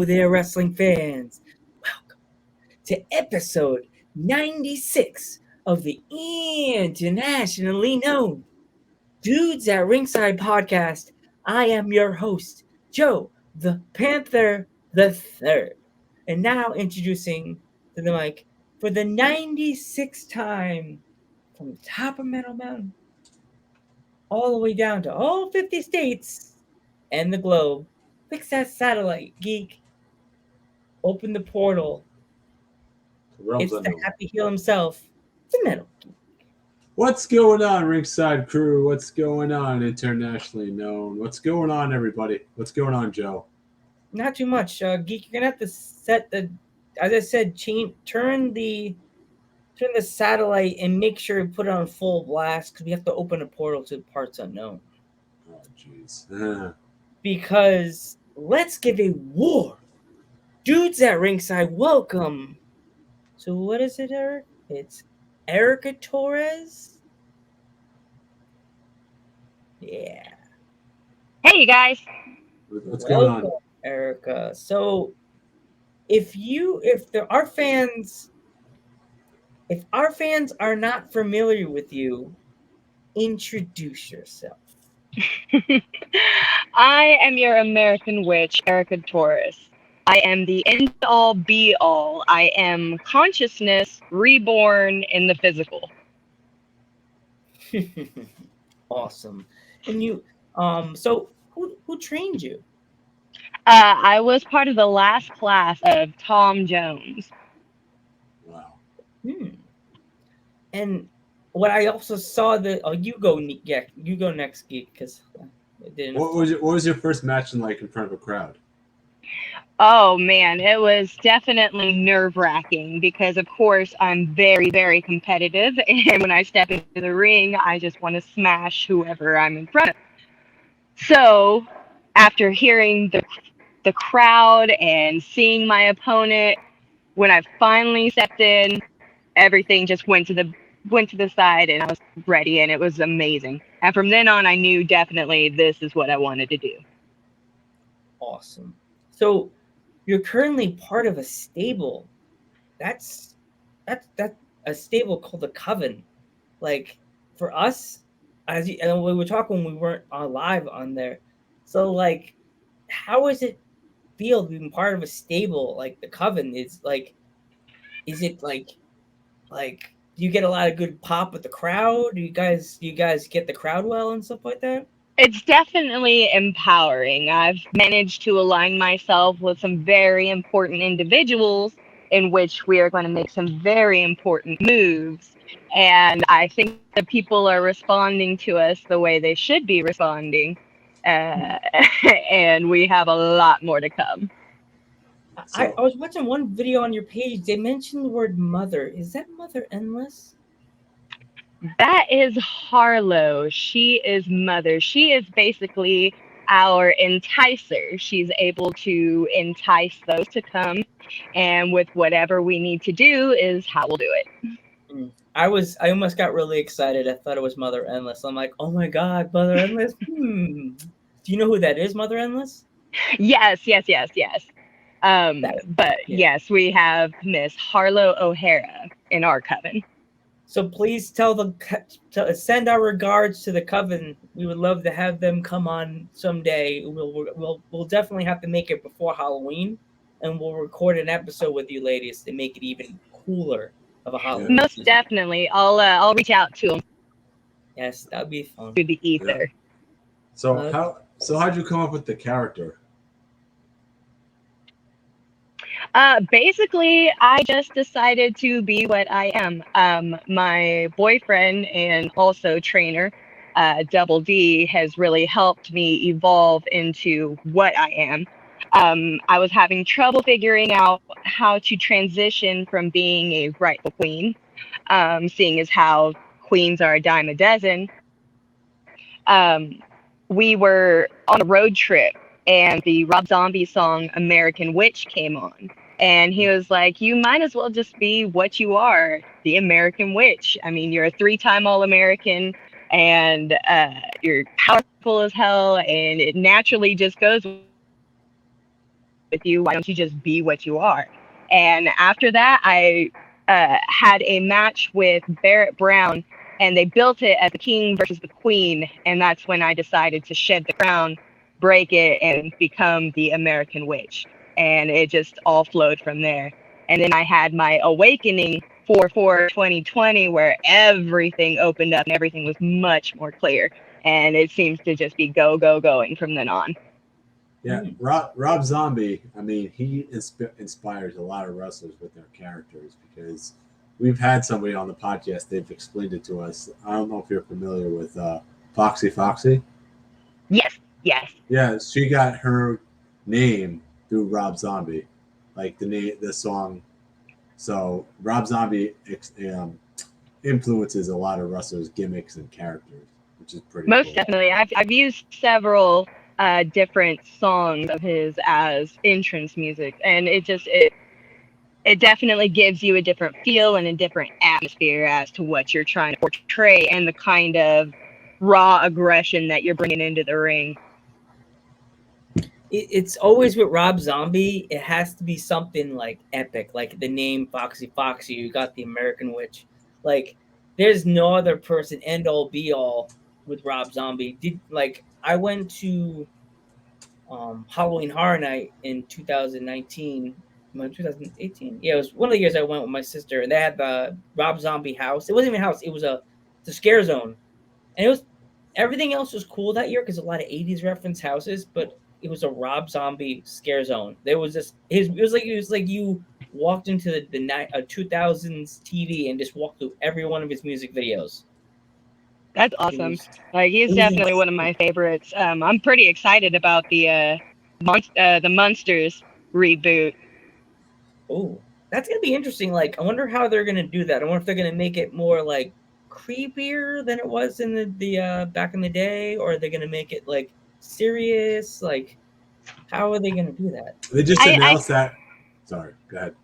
there, wrestling fans. Welcome to episode 96 of the internationally known Dudes at Ringside podcast. I am your host, Joe the Panther the Third. And now introducing to the mic for the 96th time from the top of Metal Mountain all the way down to all 50 states and the globe. Fix that satellite, geek. Open the portal. Realms It's the unknown. happy heel himself, the Metal Geek. What's going on, Ringside Crew? What's going on, internationally known? What's going on, everybody? What's going on, Joe? Not too much, geek. You're gonna have to set the, as I said, turn the satellite and make sure you put it on full blast because we have to open a portal to parts unknown. Oh, jeez. Because let's give a war. Dudes at Ringside, welcome. So what is it, Eric? It's Erica Torres. Yeah. Hey, you guys. What's going on? Erica. So if our fans are not familiar with you, introduce yourself. I am your American witch, Erica Torres. I am the end-all, be-all. I am consciousness reborn in the physical. Awesome. And you, so who trained you? I was part of the last class of Tom Jones. Wow. And what I also saw that you go next, geek, because it didn't. What was your first match like in front of a crowd? Oh man, it was definitely nerve-wracking because of course I'm very, very competitive, and when I step into the ring, I just want to smash whoever I'm in front of. So, after hearing the crowd and seeing my opponent, when I finally stepped in, everything just went to the side, and I was ready, and it was amazing. And from then on, I knew definitely this is what I wanted to do. Awesome. So you're currently part of a stable. That's a stable called the Coven. Like for us, and we were talking when we weren't live on there. So like, how is it feel being part of a stable like the Coven? Is it like do you get a lot of good pop with the crowd? Do you guys get the crowd well and stuff like that? It's definitely empowering. I've managed to align myself with some very important individuals in which we are going to make some very important moves. And I think the people are responding to us the way they should be responding. And we have a lot more to come. I was watching one video on your page. They mentioned the word mother. Is that Mother Endless? That is Harlow. She is Mother. She is basically our enticer. She's able to entice those to come, and with whatever we need to do is how we'll do it. I almost got really excited. I thought it was Mother Endless. I'm like, oh my god, Mother Endless. Do you know who that is, Mother Endless? Yes. Yes, we have Miss Harlow O'Hara in our coven. So please send our regards to the Coven. We would love to have them come on someday. We'll definitely have to make it before Halloween, and we'll record an episode with you ladies to make it even cooler of a Halloween. Most definitely, I'll reach out to them. Yes, that'd be fun. Through the ether. Yeah. So how'd you come up with the character? Basically, I just decided to be what I am. My boyfriend and also trainer, Double D, has really helped me evolve into what I am. I was having trouble figuring out how to transition from being a rightful queen, seeing as how queens are a dime a dozen. We were on a road trip, and the Rob Zombie song American Witch came on. And he was like, you might as well just be what you are, the American Witch. I mean, you're a 3-time All-American, and you're powerful as hell, and it naturally just goes with you? Why don't you just be what you are? And after that, I had a match with Barrett Brown, and they built it as the king versus the queen. And that's when I decided to shed the crown, break it, and become the American witch. And it just all flowed from there. And then I had my awakening for 2020, where everything opened up and everything was much more clear. And it seems to just be going from then on. Yeah, Rob Zombie. I mean, he inspires a lot of wrestlers with their characters because we've had somebody on the podcast. They've explained it to us. I don't know if you're familiar with Foxy Foxy. Yes. Yeah, she got her name through Rob Zombie, like the song. So Rob Zombie influences a lot of wrestlers' gimmicks and characters, which is pretty Most cool. definitely. I've used several different songs of his as entrance music, and it definitely gives you a different feel and a different atmosphere as to what you're trying to portray and the kind of raw aggression that you're bringing into the ring. It's always with Rob Zombie. It has to be something like epic, like the name Foxy Foxy. You got the American Witch. Like, there's no other person end all be all with Rob Zombie. I went to Halloween Horror Night in 2019. 2018. Yeah, it was one of the years I went with my sister, and they had the Rob Zombie house. It wasn't even a house. It was the scare zone, and it was everything else was cool that year because a lot of 80s reference houses, but it was a Rob Zombie scare zone. There was just it was like you walked into the 2000s TV and just walked through every one of his music videos. That's awesome. Like, he's definitely one of my favorites. I'm pretty excited about the Monsters reboot. Oh, that's gonna be interesting. Like, I wonder how they're gonna do that. I wonder if they're gonna make it more like creepier than it was in the back in the day, or are they gonna make it like serious? Like, how are they gonna do that? They just announced that. Sorry, go ahead.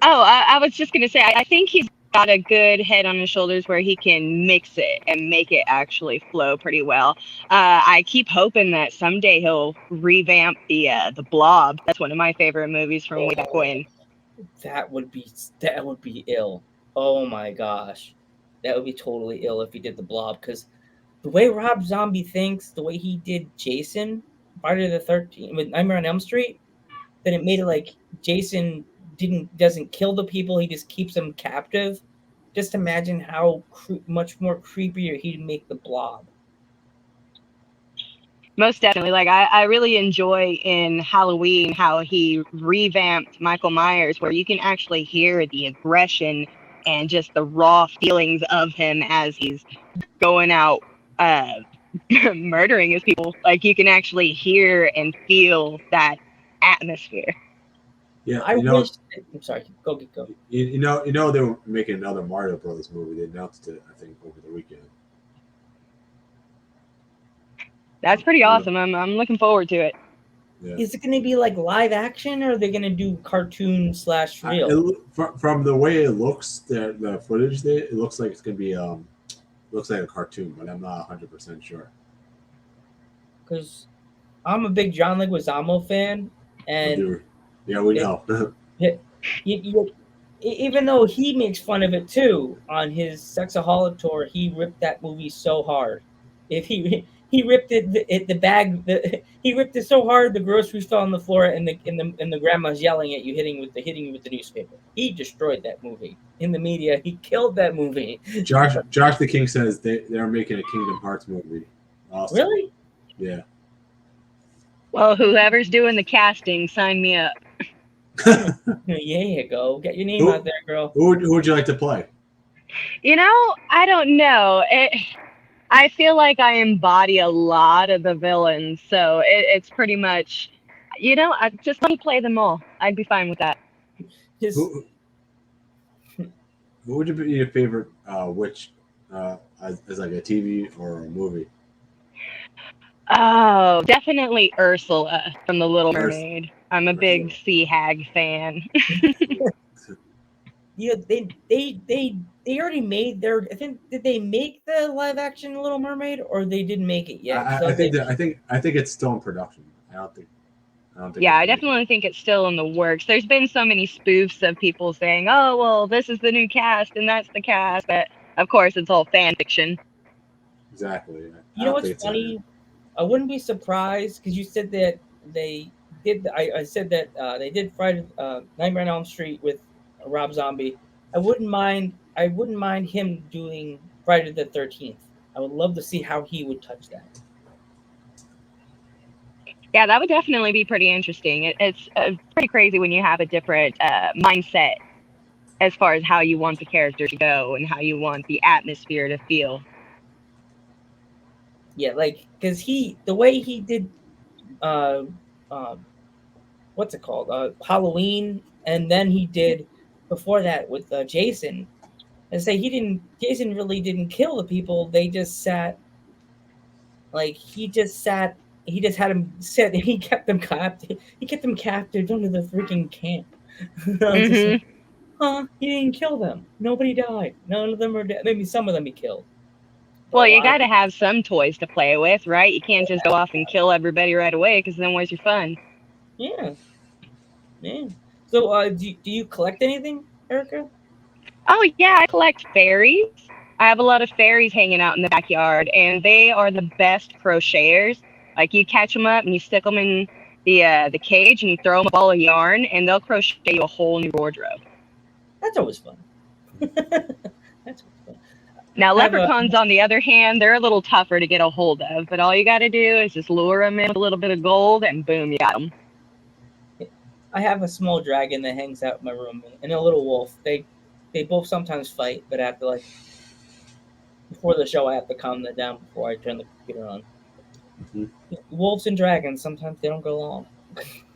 I was just gonna say, I think he's got a good head on his shoulders where he can mix it and make it actually flow pretty well. I keep hoping that someday he'll revamp the Blob. That's one of my favorite movies from way back when. That would be ill. Oh my gosh, that would be totally ill if he did the Blob. Because the way Rob Zombie thinks, the way he did Jason, Friday the 13th with Nightmare on Elm Street, then it made it like Jason doesn't kill the people, he just keeps them captive. Just imagine how much more creepier he'd make the Blob. Most definitely. Like, I really enjoy in Halloween how he revamped Michael Myers, where you can actually hear the aggression and just the raw feelings of him as he's going out murdering his people. Like, you can actually hear and feel that atmosphere. Yeah, I wish. I'm sorry. Go. You know they were making another Mario Brothers movie. They announced it, I think, over the weekend. That's pretty awesome. I'm looking forward to it. Yeah. Is it going to be like live action, or are they going to do cartoon / real? From the way it looks, the footage there, it looks like it's going to be looks like a cartoon, but I'm not 100% sure. Because I'm a big John Leguizamo fan, and yeah, we know. Even though he makes fun of it too on his Sexaholic tour, he ripped that movie so hard. If he ripped he ripped it so hard the groceries fell on the floor and the grandma's yelling at you, hitting you with the newspaper. He destroyed that movie in the media. He killed that movie. Josh the King says they're making a Kingdom Hearts movie. Awesome. Really? Yeah. Well, whoever's doing the casting, sign me up. Yeah, you go. Get your name out there, girl. Who would you like to play? I don't know. I feel like I embody a lot of the villains, so it's pretty much, I just let me play them all. I'd be fine with that. Who would be your favorite witch as like a TV or a movie? Oh, definitely Ursula from The Little Mermaid. I'm a big sea hag fan. Yeah, they already made their. I think did they make the live action Little Mermaid, or they didn't make it yet? I think it's still in production. I I don't think Yeah, it's I real. definitely think it's still in the works. There's been so many spoofs of people saying, "Oh, well, this is the new cast and that's the cast," but of course, it's all fan fiction. Exactly. I You know don't what's think it's a. funny? I wouldn't be surprised because you said that they did. I said that they did Friday Nightmare on Elm Street with Rob Zombie. I wouldn't mind. I wouldn't mind him doing Friday the 13th. I would love to see how he would touch that. Yeah, that would definitely be pretty interesting. It's pretty crazy when you have a different mindset as far as how you want the character to go and how you want the atmosphere to feel. Yeah, like because the way he did uh, uh what's it called Halloween, and then he did before that with Jason. And say he didn't. Jason really didn't kill the people. They just sat like he just sat. He just had them sit. He kept them captive. He kept them captive under the freaking camp. I was just Hmm. like, huh? He didn't kill them. Nobody died. None of them are dead. Maybe some of them he killed, but a Well, you lot got of to them. have some toys to play with, right? You can't just go off and kill everybody right away because then where's your fun? Yeah, yeah. So, do you collect anything, Erica? Oh, yeah, I collect fairies. I have a lot of fairies hanging out in the backyard, and they are the best crocheters. Like you catch them up and you stick them in the cage and you throw them a ball of yarn, and they'll crochet you a whole new wardrobe. That's always fun. That's always fun. Now, I have a leprechauns, on the other hand, they're a little tougher to get a hold of, but all you got to do is just lure them in with a little bit of gold, and boom, you got them. I have a small dragon that hangs out in my room, and a little wolf. They both sometimes fight, but I have to like before the show I have to calm them down before I turn the computer on. Mhm. Wolves and dragons sometimes they don't go along.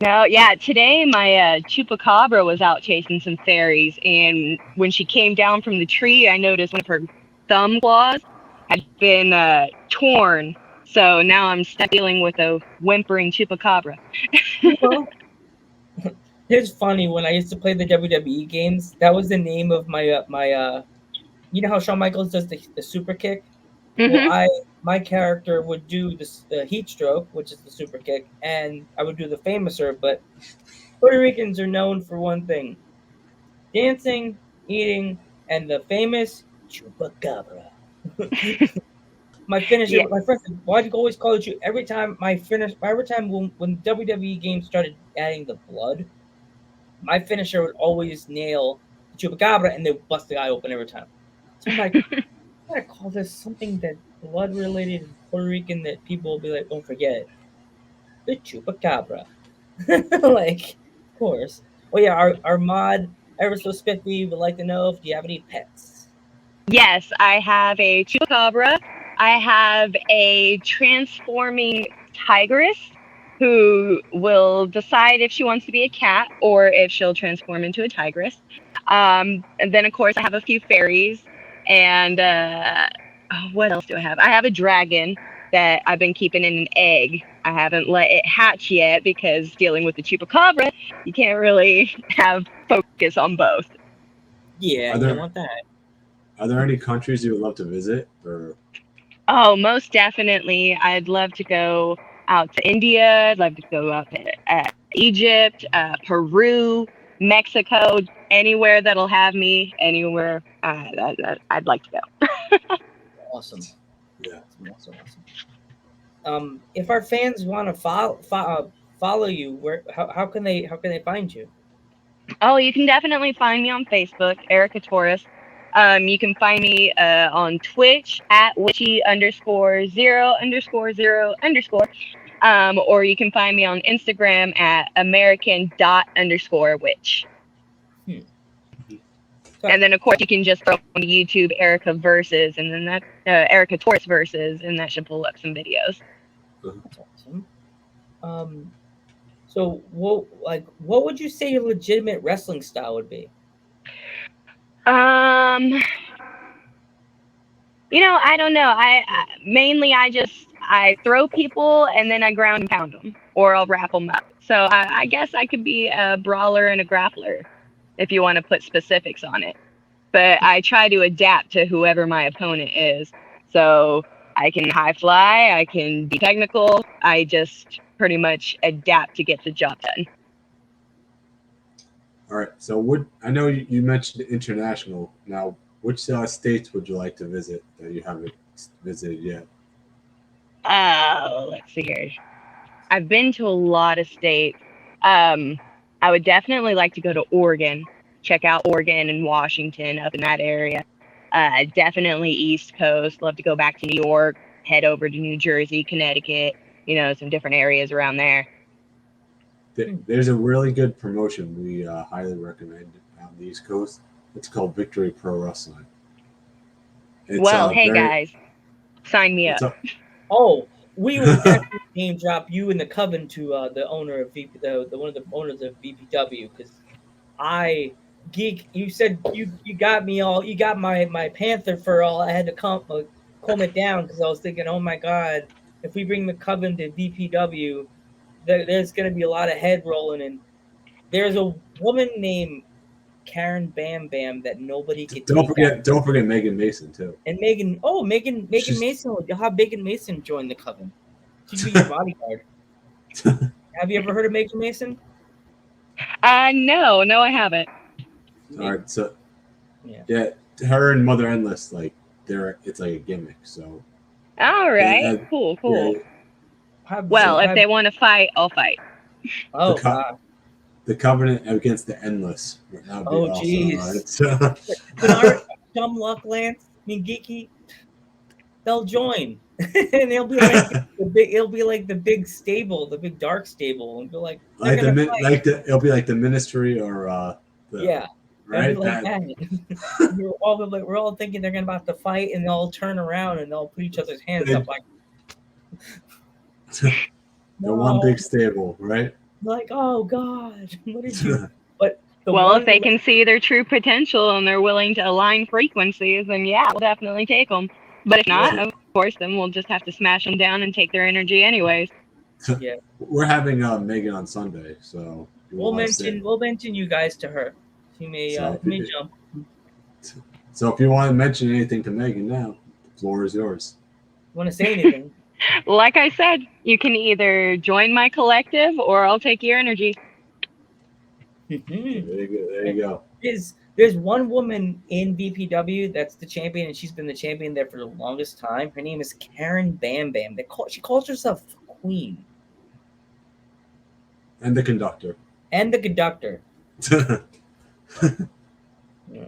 No, yeah, today my chupacabra was out chasing some fairies, and when she came down from the tree, I noticed one of her thumb claws had been torn. So now I'm stuck dealing with a whimpering chupacabra. Well, it's funny when I used to play the WWE games. That was the name of my. You know how Shawn Michaels does the super kick. Well, Hmm. I my character would do the heat stroke, which is the super kick, and I would do the famouser. But Puerto Ricans are known for one thing: dancing, eating, and the famous chupacabra. My finisher, Yeah. my friend said, "Why do you always call it you?" Every time every time when WWE games started adding the blood, my finisher would always nail the chupacabra, and they would bust the guy open every time. So I'm like, I gotta call this something that blood related in Puerto Rican that people will be like, don't forget it, the chupacabra. Like, of course. Oh yeah, our mod ever so spiffy would like to know if do you have any pets. Yes, I have a chupacabra. I have a transforming tigress who will decide if she wants to be a cat or if she'll transform into a tigress. And then, of course, I have a few fairies. And oh, what else do I have? I have a dragon that I've been keeping in an egg. I haven't let it hatch yet because dealing with the chupacabra, you can't really have focus on both. Yeah, Are you don't there want that. any countries you would love to visit? Or Oh, most definitely. I'd love to go out to India. I'd love to go out to Egypt, Peru, Mexico, anywhere that'll have me, anywhere I'd like to go. Awesome. yeah, Awesome, awesome, awesome. If our fans want to follow you, where how can they find you? Oh, you can definitely find me on Facebook, Erica Torres. You can find me on Twitch at witchy underscore zero underscore zero underscore. Or you can find me on Instagram at American dot underscore witch. Hmm. So And then of course you can just throw on YouTube Erica verses, and then that Erica Torres verses, and that should pull up some videos. that's awesome. Um, so what would you say your legitimate wrestling style would be? Um, I don't know. I mainly I throw people and then I ground and pound them, or I'll wrap them up. So I guess I could be a brawler and a grappler if you want to put specifics on it. But I try to adapt to whoever my opponent is. So I can high fly, I can be technical. I just pretty much adapt to get the job done. All right. So I know you mentioned international. Now, which states would you like to visit that you haven't visited yet? Oh, let's see here. I've been to a lot of states. Um, I would definitely like to go to Oregon, check out Oregon and Washington up in that area. Definitely East Coast. Love to go back to New York, head over to New Jersey, Connecticut, some different areas around there. There's a really good promotion we highly recommend on the East Coast. It's called Victory Pro Wrestling. Well, hey guys, sign me up. Oh, we will definitely name drop you and the Coven to the owner of one of the owners of VPW, because Geek, you said you got me all, you got my Panther fur all. I had to calm it down because I was thinking, oh my god, if we bring the Coven to VPW, there's going to be a lot of head rolling, and there's a woman named Karen Bam Bam that nobody could don't forget Megan Mason too. And Megan Mason will have Megan Mason join the Coven. She'd be your bodyguard. Have you ever heard of Megan Mason? No, I haven't. All right, so yeah, her and Mother Endless, like it's like a gimmick. So all right, cool. Yeah. Well, if they want to fight, I'll fight. Oh god. The Covenant against the Endless. Oh jeez. Right? Dumb luck, Lance. I mean, Geeky. They'll join, and it'll be like the big stable, the big dark stable, and be like it'll be like the Ministry or right. We're all thinking they're about to fight, and they'll turn around and they'll put each other's hands up like. The one big stable, right? Like, oh god, what did you? But if they can see their true potential and they're willing to align frequencies, then yeah, we'll definitely take them. But if not, of course, then we'll just have to smash them down and take their energy anyways. Yeah, we're having Megan on Sunday, so we'll mention you guys to her. She may jump. So if you want to mention anything to Megan now, the floor is yours. Want to say anything? Like I said, you can either join my collective or I'll take your energy. There you go. There's one woman in BPW that's the champion, and she's been the champion there for the longest time. Her name is Karen Bam Bam. She calls herself Queen. And the conductor. Yeah.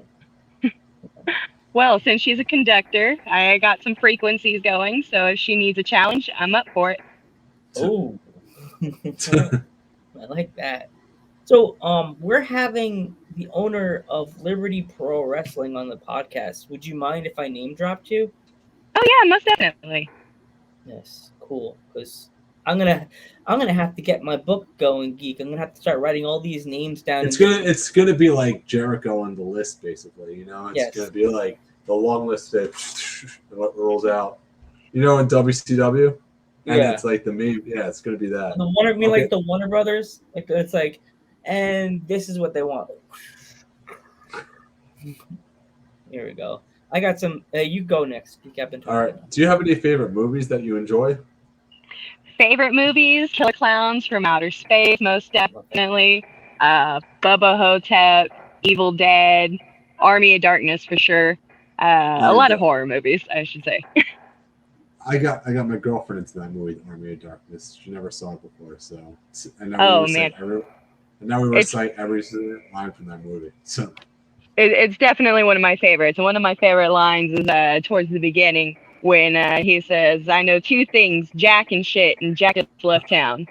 Well, since she's a conductor, I got some frequencies going, so if she needs a challenge, I'm up for it. Oh, I like that. So, we're having the owner of Liberty Pro Wrestling on the podcast. Would you mind if I name dropped you? Oh yeah, most definitely. Yes, cool. Because I'm gonna have to get my book going, Geek. I'm gonna have to start writing all these names down. It's gonna be like Jericho on the list, basically. It's gonna be like the long list that what rolls out. In WCW, and it's like the meme. Yeah, it's gonna be that. Like the Warner Brothers. Like it's like, and this is what they want. Here we go. I got some. You go next. All right. Do you have any favorite movies that you enjoy? Favorite movies: Killer Clowns from Outer Space, most definitely. Bubba Hotep, Evil Dead, Army of Darkness for sure. A lot of horror movies, I should say. I got my girlfriend into that movie, Army of Darkness. She never saw it before, so and now we recite every single line from that movie. So it's definitely one of my favorites. One of my favorite lines is towards the beginning when he says, "I know two things: Jack and shit, and Jack just left town."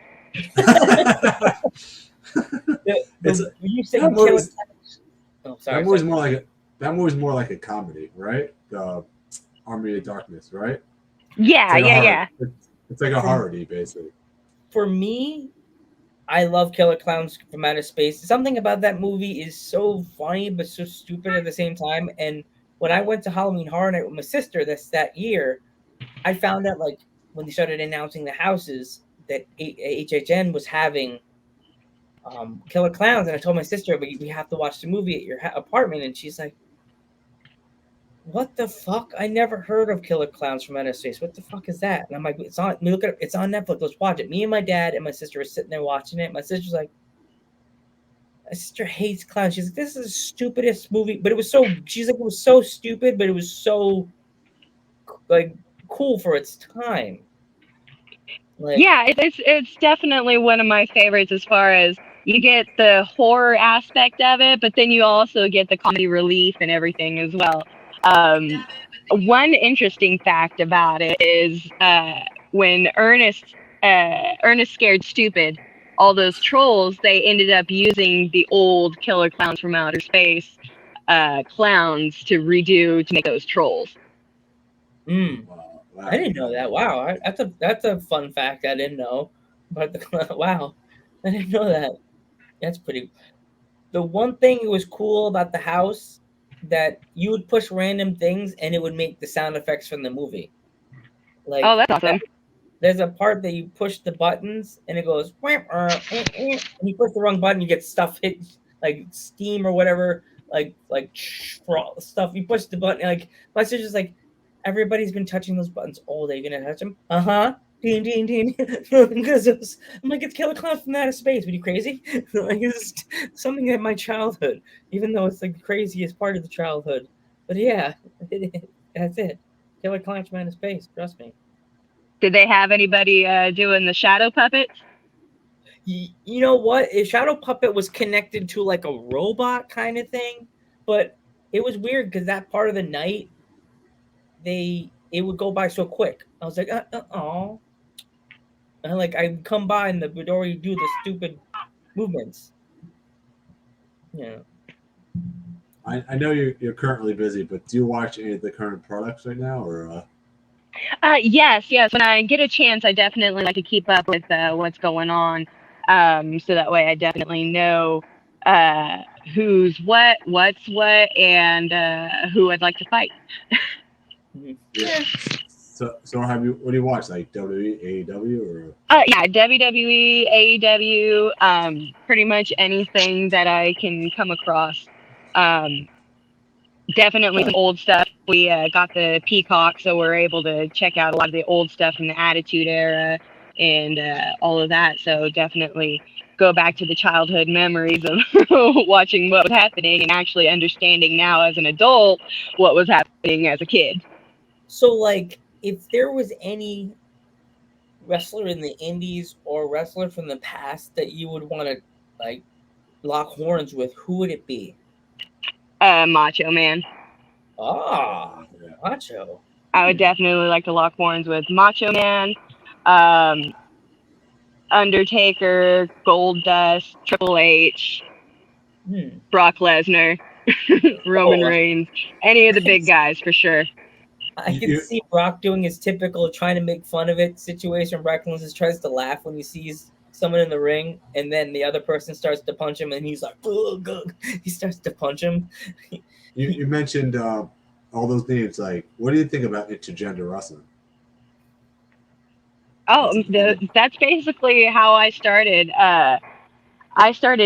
That movie's more like a comedy, right? The Army of Darkness, right? Yeah. It's like a horror-y, basically. For me, I love Killer Clowns from Outer Space. Something about that movie is so funny but so stupid at the same time. And when I went to Halloween Horror Night with my sister that year, I found out like when they started announcing the houses that HHN was having Killer Clowns, and I told my sister, "But we have to watch the movie at your apartment." And she's like, what the fuck? I never heard of Killer Clowns from Outer Space. What the fuck is that? And I'm like, it's on. Look at it. It's on Netflix. Let's watch it. Me and my dad and my sister were sitting there watching it. My sister's like, my sister hates clowns. She's like, this is the stupidest movie. But it was so. She's like, it was so stupid, but it was so like cool for its time. Like, Yeah, it's definitely one of my favorites as far as you get the horror aspect of it, but then you also get the comedy relief and everything as well. Um, One interesting fact about it is when Ernest scared stupid, all those trolls they ended up using the old Killer Clowns from Outer Space clowns to redo to make those trolls. mm, Wow, I didn't know that. Wow, that's a fun fact I didn't know. But wow, I didn't know that. That's pretty. The one thing that was cool about the house that you would push random things and it would make the sound effects from the movie. Oh, Like that's awesome. there's a part that you push the buttons and it goes and you push the wrong button, you get stuff hit like steam or whatever, like stuff. You push the button, like my sister's like, everybody's been touching those buttons all day. You're gonna touch them? Uh-huh. Ding ding ding. Because I'm like, it's Killer Clown from Outer Space. Are you crazy? Like it's something in my childhood, even though it's like the craziest part of the childhood. But yeah, that's it. Killer Clown from Outer Space. Trust me. Did they have anybody doing the shadow puppets? You know what? A shadow puppet was connected to like a robot kind of thing, but it was weird because that part of the night it would go by so quick. I was like, oh, and like I'd come by and the would already do the stupid movements. Yeah. I know you're currently busy, but do you watch any of the current products right now, or? Yes. When I get a chance, I definitely like to keep up with what's going on, so that way I definitely know uh, who's what's what, and who I'd like to fight. Mhm. Yeah. So have you? What do you watch? Like WWE, AEW, or? Yeah, WWE, AEW, pretty much anything that I can come across. Um, Definitely some old stuff. We got the Peacock, so we're able to check out a lot of the old stuff from the Attitude Era and all of that. So definitely go back to the childhood memories of watching what was happening and actually understanding now as an adult what was happening as a kid. So like, if there was any wrestler in the indies or wrestler from the past that you would want to like lock horns with, who would it be? Macho Man. Ah, Yeah. Macho. I would definitely like to lock horns with Macho Man, um, Undertaker, Goldust, Triple H, Hmm. Brock Lesnar, Roman Oh, Reigns, any of the big guys for sure. I You, could you, see Brock doing his typical trying to make fun of it situation. Reckless just tries to laugh when he sees someone in the ring, and then the other person starts to punch him, and he's like, ugh, ugh. He starts to punch him. you mentioned all those names. Like, what do you think about intergender wrestling? Oh, As a, as a, that's basically how I started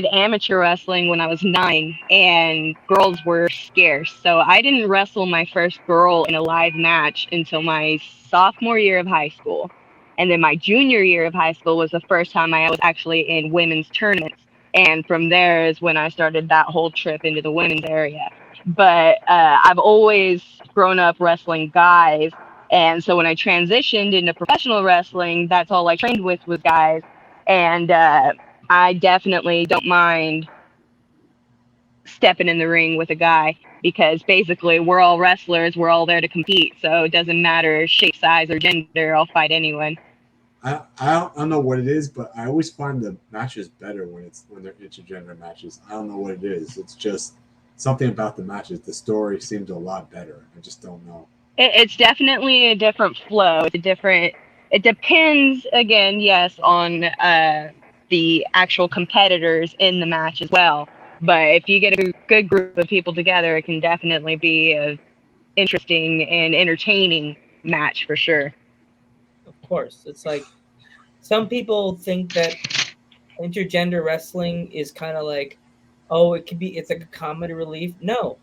amateur wrestling when I was 9, and girls were scarce. So I didn't wrestle my first girl in a live match until my sophomore year of high school. And then my junior year of high school was the first time I was actually in women's tournaments. And from there is when I started that whole trip into the women's area. But I've always grown up wrestling guys. And so when I transitioned into professional wrestling, that's all I trained with was guys. And I definitely don't mind stepping in the ring with a guy because basically we're all wrestlers, we're all there to compete. So it doesn't matter shape, size, or gender. I'll fight anyone. I don't know what it is, but I always find the matches better when they're intergender matches. I don't know what it is. It's just something about the matches. The story seems a lot better. I just don't know. It's definitely a different flow. It's a different. It depends again, yes, on the actual competitors in the match as well. But if you get a good group of people together, it can definitely be a interesting and entertaining match for sure. Of course, it's like some people think that intergender wrestling is kind of like, oh, it could be, it's like a comedy relief. No,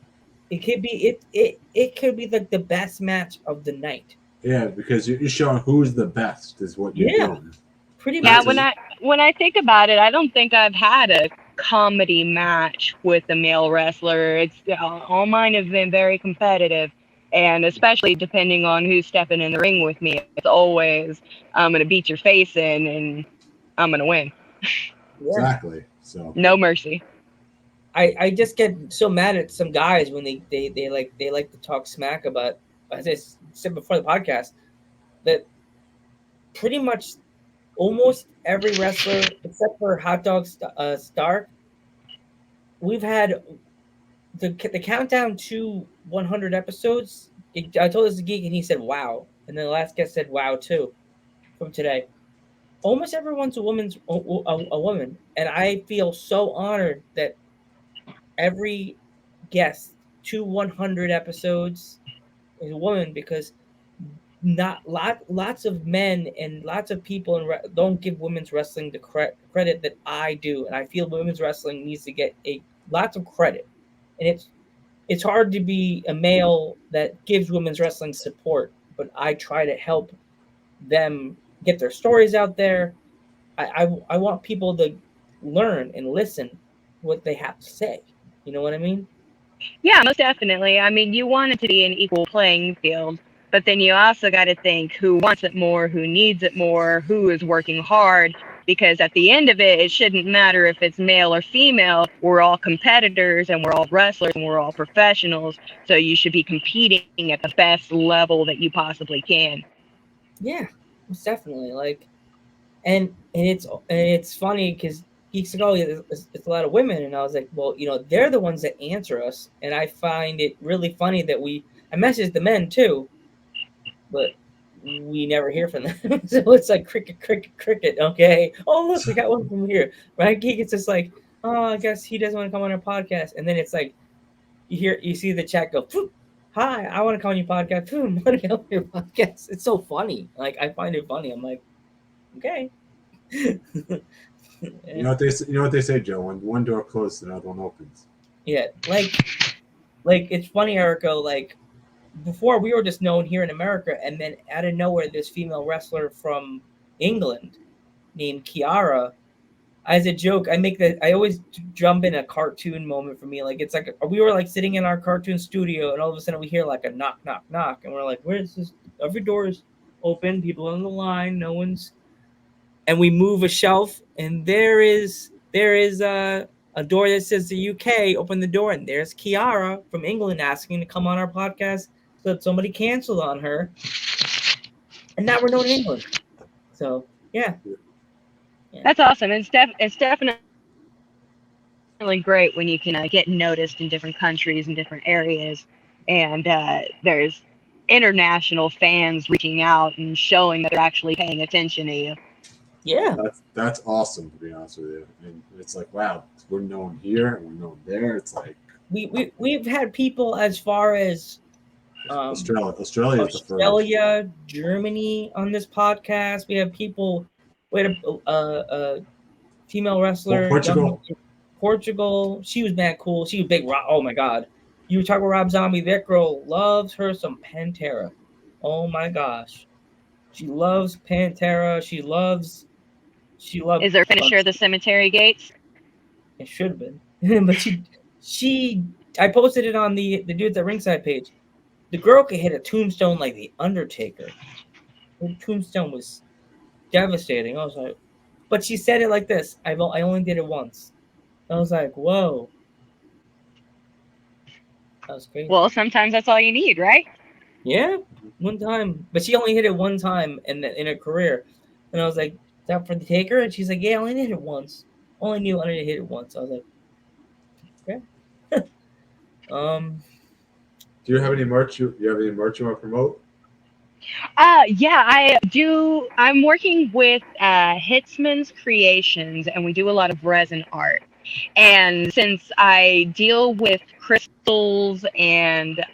it could be like the best match of the night. Yeah, because you're showing who's the best is what you're Yeah, doing. pretty Yeah, Not much. when just I think about it, I don't think I've had a comedy match with a male wrestler. It's all mine have been very competitive, and especially depending on who's stepping in the ring with me, it's always I'm gonna beat your face in and I'm gonna win. Yeah. exactly. So No mercy. I just get so mad at some guys when they like to talk smack about, as I said before the podcast, that pretty much almost every wrestler except for Hot Dog Stark, we've had the countdown to 100 episodes. I told this to Geek and he said wow, and then the last guest said wow too from today. Almost everyone's a woman, and I feel so honored that every guest to 100 episodes is a woman, because lots of men and lots of people don't give women's wrestling the credit that I do, and I feel women's wrestling needs to get a lots of credit. And it's hard to be a male that gives women's wrestling support, but I try to help them get their stories out there. I want people to learn and listen what they have to say. You know what I mean? Yeah, most definitely. I mean, you want it to be an equal playing field, but then you also got to think who wants it more, who needs it more, who is working hard. Because at the end of it, it shouldn't matter if it's male or female. We're all competitors and we're all wrestlers and we're all professionals. So you should be competing at the best level that you possibly can. Yeah, most definitely. Like, and it's funny because geeks like, oh, yeah, it's a lot of women, and I was like, well, they're the ones that answer us, and I find it really funny that I message the men too, but we never hear from them. So it's like cricket, cricket, cricket. Okay. Oh, look, we got one from here. Right? Geek, it's just like, oh, I guess he doesn't want to come on our podcast, and then it's like you see the chat go. Phew, hi, I want to come on your podcast. Phew, I want to come on your podcast. It's so funny. Like, I find it funny. I'm like, okay. you Yeah. know what they say, Joe. When one door closes, another one opens. Yeah, like it's funny, Erica. Like, before, we were just known here in America, and then out of nowhere, this female wrestler from England named Kiara. As a joke, I make that I always jump in a cartoon moment for me. Like, it's like we were like sitting in our cartoon studio, and all of a sudden we hear like a knock, knock, knock, and we're like, "Where's this? Every door is open. People on the line. No one's." And we move a shelf, and there is a door that says the UK. Open the door, and there's Kiara from England asking to come on our podcast, so that somebody canceled on her, and now we're known in England. So yeah, yeah, That's awesome. It's definitely great when you can get noticed in different countries and different areas, and there's international fans reaching out and showing that they're actually paying attention to you. yeah. That's awesome, to be honest with you. And it's like, wow, we're known here and we're known there. It's like We've had people as far as um, Australia is the first. Australia, Germany on this podcast. We have people. We had a female wrestler, young Portugal. Portugal. She was mad cool. She was big. Oh my god! You were talking about Rob Zombie. That girl loves her some Pantera. Oh my gosh, she loves Pantera. She loved. Is there a finisher of the cemetery gates? It should have been, but she. I posted it on the dudes at ringside page. The girl could hit a tombstone like the Undertaker. Her tombstone was devastating. I was like, but she said it like this: I only did it once." I was like, whoa, that was crazy. Well, sometimes that's all you need, right? Yeah, one time, but she only hit it one time in her career, and I was like, "Is that for the taker?" And she's like, "Yeah, I only hit it once. Only knew I only hit it once." I was like, "Okay." um, Do you have any merch? You have any merch you want to promote? Yeah, I do. I'm working with Hitzman's Creations, and we do a lot of resin art. And since I deal with crystals and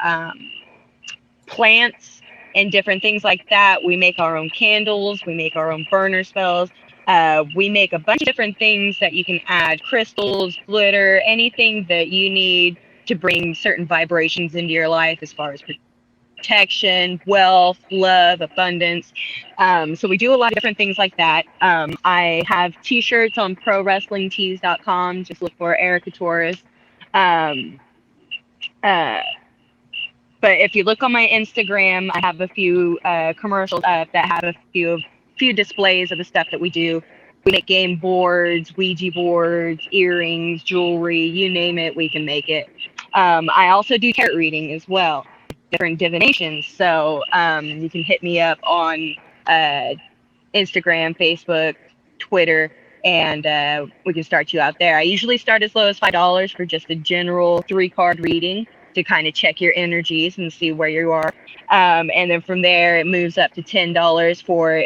plants and different things like that, we make our own candles, we make our own burner spells. We make a bunch of different things that you can add crystals, glitter, anything that you need to bring certain vibrations into your life as far as protection, wealth, love, abundance. So we do a lot of different things like that. I have t-shirts on prowrestlingtees.com. Just look for Erica Torres. Um, uh, but if you look on my Instagram, I have a few commercials that have a few displays of the stuff that we do. We make game boards, Ouija boards, earrings, jewelry, you name it, we can make it. I also do tarot reading as well, different divinations. So you can hit me up on uh, Instagram, Facebook, Twitter, and we can start you out there. I usually start as low as $5 for just a general 3-card reading to kind of check your energies and see where you are. And then from there, it moves up to $10 for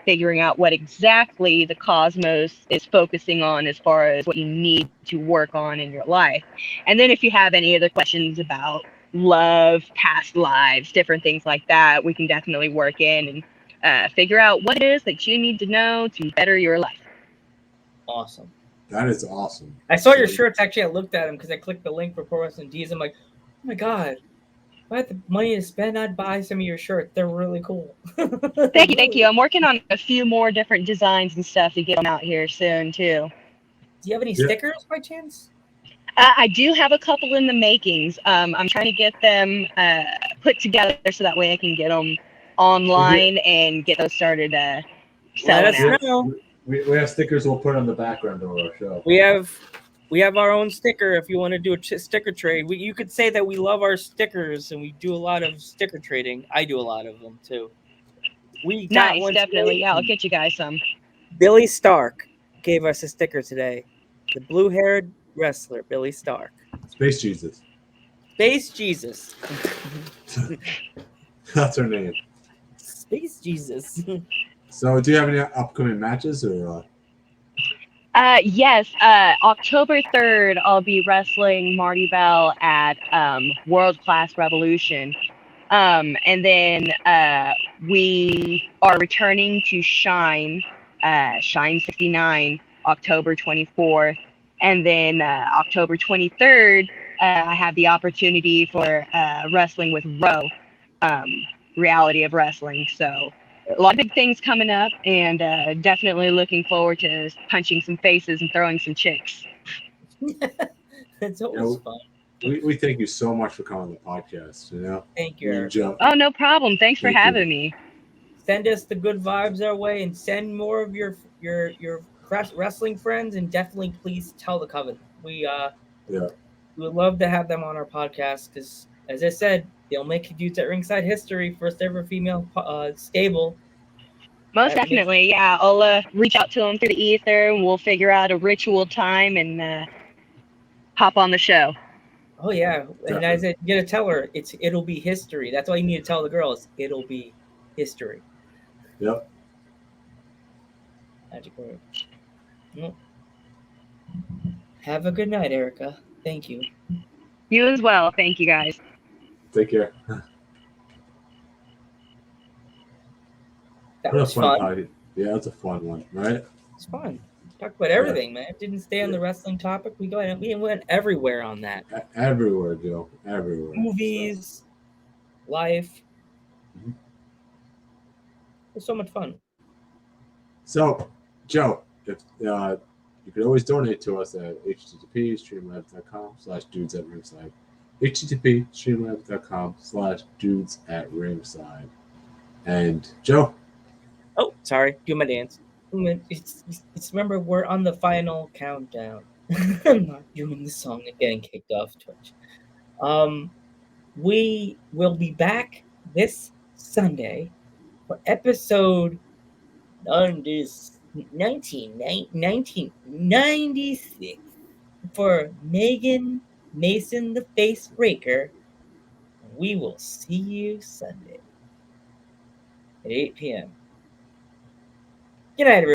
figuring out what exactly the cosmos is focusing on as far as what you need to work on in your life. And then if you have any other questions about love, past lives, different things like that, we can definitely work in and figure out what it is that you need to know to better your life. Awesome. That is awesome. I saw your shirts. Actually, I looked at them because I clicked the link for Pro Wrestling Tees. I'm like, oh my god, if I had the money to spend, I'd buy some of your shirts. They're really cool. Thank you. I'm working on a few more different designs and stuff to get them out here soon too. Do you have any stickers by chance? I do have a couple in the makings. I'm trying to get them put together so that way I can get them online and get those started selling out. We have stickers we'll put on the background of our show. We have our own sticker. If you want to do a sticker trade, you could say that we love our stickers and we do a lot of sticker trading. I do a lot of them too. We got nice, definitely. Yeah, I'll get you guys some. Billy Stark gave us a sticker today. The blue-haired wrestler, Billy Stark. Space Jesus. Space Jesus. That's her name. Space Jesus. So, do you have any upcoming matches or? Yes. October 3rd, I'll be wrestling Marty Bell at World Class Revolution. And then we are returning to Shine 69, October 24th. And then October 23rd, I have the opportunity for wrestling with Roe, Reality of Wrestling. So a lot of big things coming up, and definitely looking forward to punching some faces and throwing some chicks. It's always fun. We thank you so much for coming on the podcast. Thank you. Oh, no problem. Thanks for having me. Send us the good vibes our way, and send more of your wrestling friends, and definitely please tell the Coven. We would love to have them on our podcast because, as I said, they'll make Dudes at Ringside history, first ever female stable. Most definitely, yeah. I'll reach out to them through the ether, and we'll figure out a ritual time and hop on the show. Oh yeah, and as I gotta tell her, it'll be history. That's all you need to tell the girls. It'll be history. Yep. Magic word. Well, have a good night, Erica. Thank you. You as well. Thank you, guys. Take care. That was fun. Party. Yeah, it's a fun one, right? It's fun. Talk about everything, man. Didn't stay on the wrestling topic. We went everywhere on that. Everywhere, Joe. Everywhere. Movies, life. Mm-hmm. It was so much fun. So, Joe, if you could always donate to us at http://streamlabs.com/dudes@ringside. http://streamlabs.com/dudes@ringside. And Joe. Oh, sorry. Do my dance. It's remember, we're on the final countdown. I'm not doing the song and getting kicked off Twitch. We will be back this Sunday for episode 1996 for Megan Mason the Face Breaker. We will see you Sunday at 8 p.m. Good night, everybody.